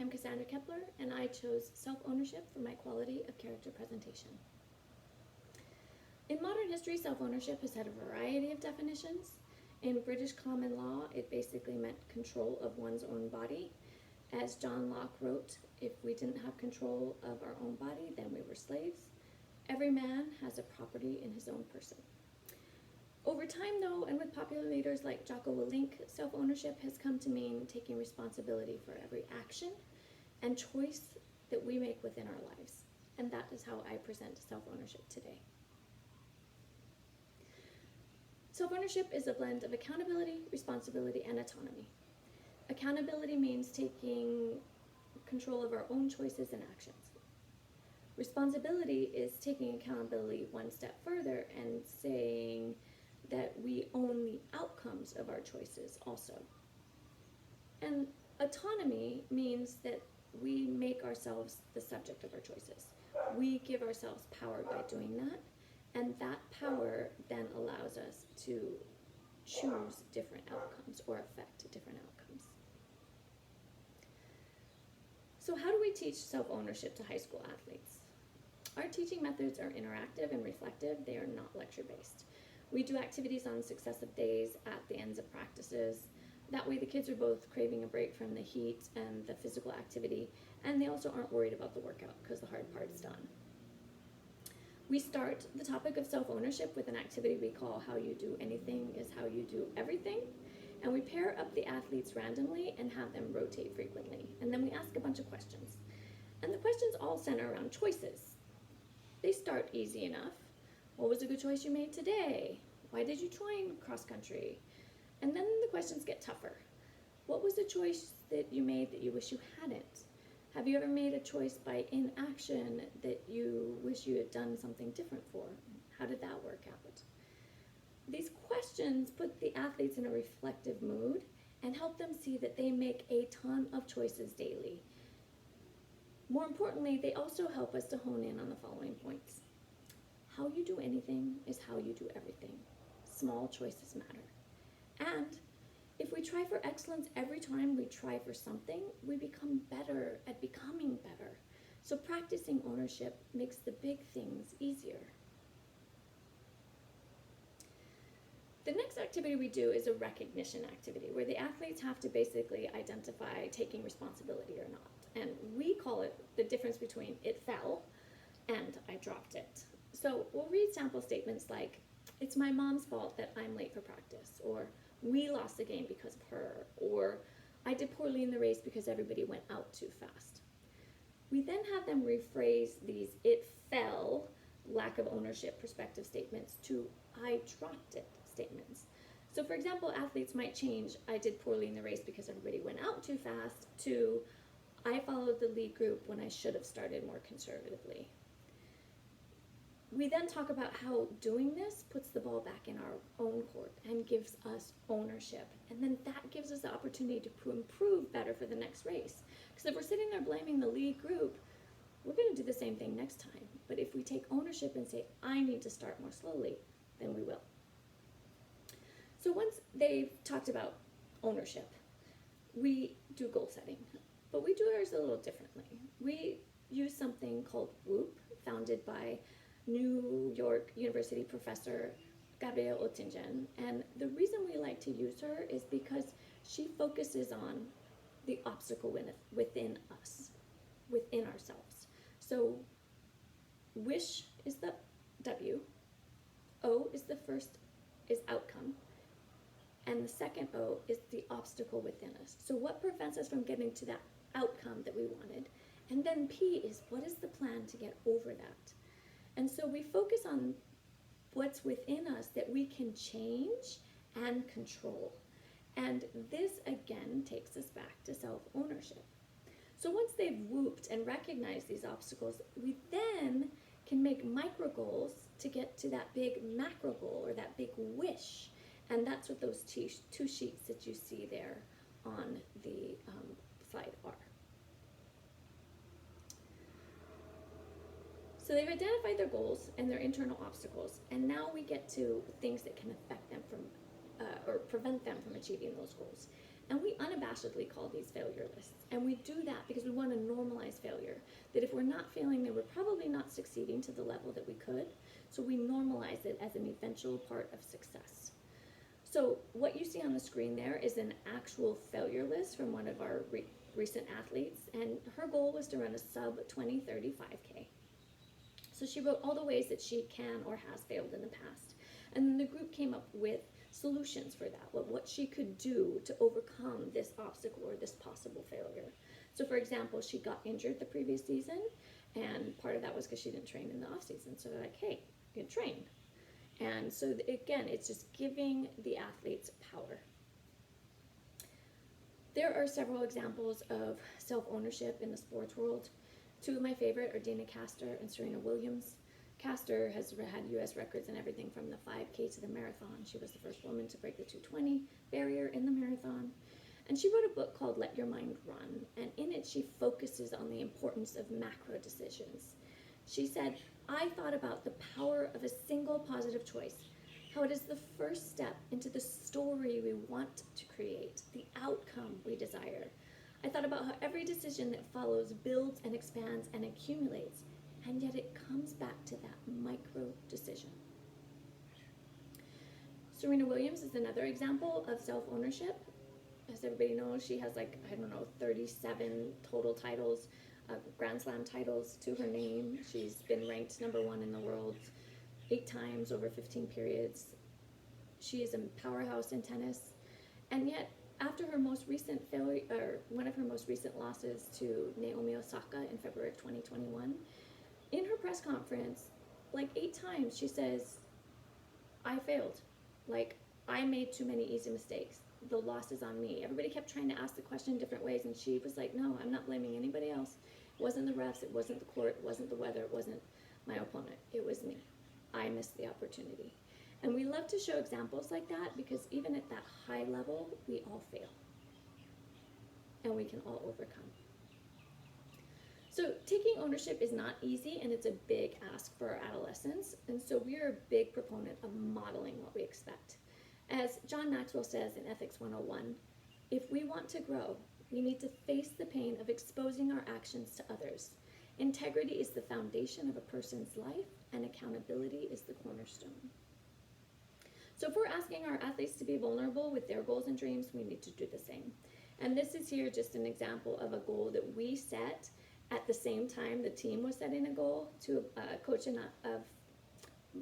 I'm Cassandra Kepler, and I chose self-ownership for my quality of character presentation. In modern history, self-ownership has had a variety of definitions. In British common law, it basically meant control of one's own body. As John Locke wrote, if we didn't have control of our own body, then we were slaves. Every man has a property in his own person. Over time, though, and with popular leaders like Jocko Willink, self-ownership has come to mean taking responsibility for every action and choice that we make within our lives. And that is how I present self-ownership today. Self-ownership is a blend of accountability, responsibility, and autonomy. Accountability means taking control of our own choices and actions. Responsibility is taking accountability one step further and saying that we own the outcomes of our choices also. And autonomy means that we make ourselves the subject of our choices. We give ourselves power by doing that, and that power then allows us to choose different outcomes or affect different outcomes. So how do we teach self-ownership to high school athletes? Our teaching methods are interactive and reflective. They are not lecture-based. We do activities on successive days at the ends of practices. That way the kids are both craving a break from the heat and the physical activity, and they also aren't worried about the workout because the hard part's done. We start the topic of self-ownership with an activity we call How You Do Anything is How You Do Everything, and we pair up the athletes randomly and have them rotate frequently. And then we ask a bunch of questions. And the questions all center around choices. They start easy enough. What was a good choice you made today? Why did you join cross country? And then the questions get tougher. What was a choice that you made that you wish you hadn't? Have you ever made a choice by inaction that you wish you had done something different for? How did that work out? These questions put the athletes in a reflective mood and help them see that they make a ton of choices daily. More importantly, they also help us to hone in on the following points. How you do anything is how you do everything. Small choices matter. And if we try for excellence every time we try for something, we become better at becoming better. So practicing ownership makes the big things easier. The next activity we do is a recognition activity where the athletes have to basically identify taking responsibility or not. And we call it the difference between it fell and I dropped it. So we'll read sample statements like, it's my mom's fault that I'm late for practice, or we lost the game because of her, or I did poorly in the race because everybody went out too fast. We then have them rephrase these it fell, lack of ownership perspective statements to I dropped it statements. So for example, athletes might change I did poorly in the race because everybody went out too fast to I followed the lead group when I should have started more conservatively. We then talk about how doing this puts the ball back in our own court and gives us ownership. And then that gives us the opportunity to improve better for the next race. Because if we're sitting there blaming the lead group, we're going to do the same thing next time. But if we take ownership and say, I need to start more slowly, then we will. So once they've talked about ownership, we do goal setting. But we do ours a little differently. We use something called WHOOP, founded by New York University professor Gabrielle Oettingen. And the reason we like to use her is because she focuses on the obstacle within us, within ourselves. So wish is the W, O is the first, is outcome, and the second O is the obstacle within us. So what prevents us from getting to that outcome that we wanted? And then P is what is the plan to get over that? And so we focus on what's within us that we can change and control. And this again takes us back to self-ownership. So once they've whooped and recognized these obstacles, we then can make micro goals to get to that big macro goal or that big wish. And that's what those two sheets that you see there on the slide are. So they've identified their goals and their internal obstacles, and now we get to things that can affect them from, or prevent them from achieving those goals. And we unabashedly call these failure lists. And we do that because we want to normalize failure. That if we're not failing, then we're probably not succeeding to the level that we could. So we normalize it as an eventual part of success. So what you see on the screen there is an actual failure list from one of our recent athletes. And her goal was to run a sub 20:30 5K. So she wrote all the ways that she can or has failed in the past. And then the group came up with solutions for that, what she could do to overcome this obstacle or this possible failure. So for example, she got injured the previous season, and part of that was because she didn't train in the off season. So they're like, hey, you can train. And so again, it's just giving the athletes power. There are several examples of self-ownership in the sports world. Two of my favorite are Dana Castor and Serena Williams. Castor has had U.S. records in everything from the 5K to the marathon. She was the first woman to break the 2:20 barrier in the marathon. And she wrote a book called Let Your Mind Run. And in it, she focuses on the importance of macro decisions. She said, I thought about the power of a single positive choice, how it is the first step into the story we want to create, the outcome we desire. I thought about how every decision that follows builds and expands and accumulates, and yet it comes back to that micro decision. Serena Williams is another example of self-ownership. As everybody knows, she has 37 total titles, Grand Slam titles to her name. She's been ranked #1 in the world 8 times over 15 periods. She is a powerhouse in tennis, and yet after her most recent failure, or one of her most recent losses to Naomi Osaka in February of 2021, in her press conference, 8 times she says, I failed. I made too many easy mistakes. The loss is on me. Everybody kept trying to ask the question different ways, and she was like, no, I'm not blaming anybody else. It wasn't the refs, it wasn't the court, it wasn't the weather, it wasn't my opponent. It was me. I missed the opportunity. And we love to show examples like that because even at that high level, we all fail. And we can all overcome. So taking ownership is not easy, and it's a big ask for our adolescents. And so we are a big proponent of modeling what we expect. As John Maxwell says in Ethics 101, if we want to grow, we need to face the pain of exposing our actions to others. Integrity is the foundation of a person's life, and accountability is the cornerstone. So if we're asking our athletes to be vulnerable with their goals and dreams, we need to do the same. And this is here just an example of a goal that we set at the same time the team was setting a goal. To a coach and of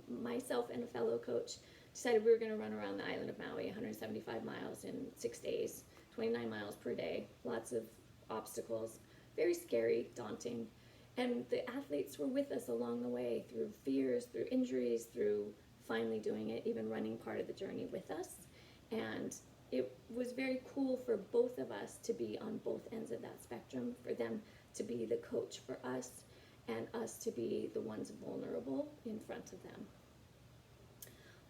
myself and a fellow coach decided we were going to run around the island of Maui 175 miles in 6 days, 29 miles per day, lots of obstacles, very scary, daunting. And the athletes were with us along the way through fears, through injuries, through finally doing it, even running part of the journey with us. And it was very cool for both of us to be on both ends of that spectrum, for them to be the coach for us and us to be the ones vulnerable in front of them.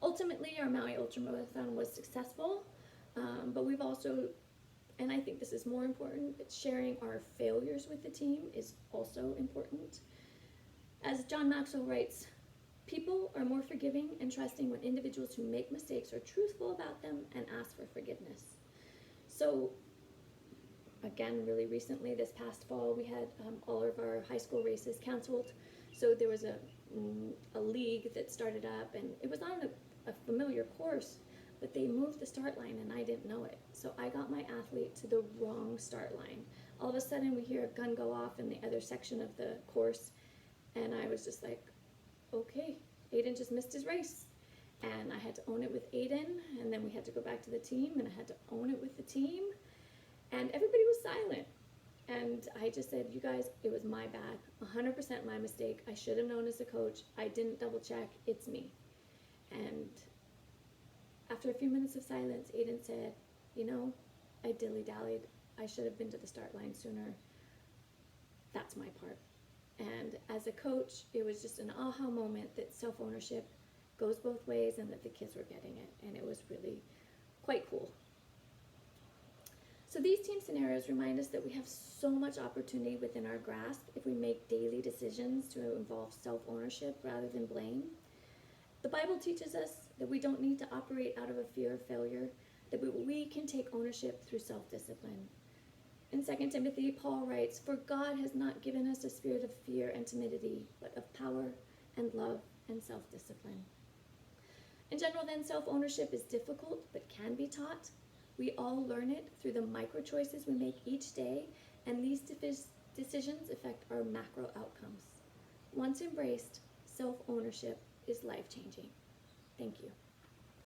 Ultimately, our Maui Ultramarathon was successful, but we've also, and I think this is more important, but sharing our failures with the team is also important. As John Maxwell writes, people are more forgiving and trusting when individuals who make mistakes are truthful about them and ask for forgiveness. So, again, really recently, this past fall, we had all of our high school races canceled. So there was a league that started up, and it was on a familiar course, but they moved the start line, and I didn't know it. So I got my athlete to the wrong start line. All of a sudden, we hear a gun go off in the other section of the course, and I was just like, okay, Aiden just missed his race. And I had to own it with Aiden, and then we had to go back to the team, and I had to own it with the team, and everybody was silent. And I just said, you guys, it was my bad, 100% my mistake. I should have known as a coach. I didn't double check. It's me. And after a few minutes of silence, Aiden said, I dilly-dallied. I should have been to the start line sooner. That's my part. And as a coach, it was just an aha moment that self-ownership goes both ways and that the kids were getting it. And it was really quite cool. So these team scenarios remind us that we have so much opportunity within our grasp if we make daily decisions to involve self-ownership rather than blame. The Bible teaches us that we don't need to operate out of a fear of failure, that we can take ownership through self-discipline. In 2 Timothy, Paul writes, "For God has not given us a spirit of fear and timidity, but of power and love and self-discipline." In general, then, self-ownership is difficult but can be taught. We all learn it through the micro choices we make each day, and these decisions affect our macro outcomes. Once embraced, self-ownership is life-changing. Thank you.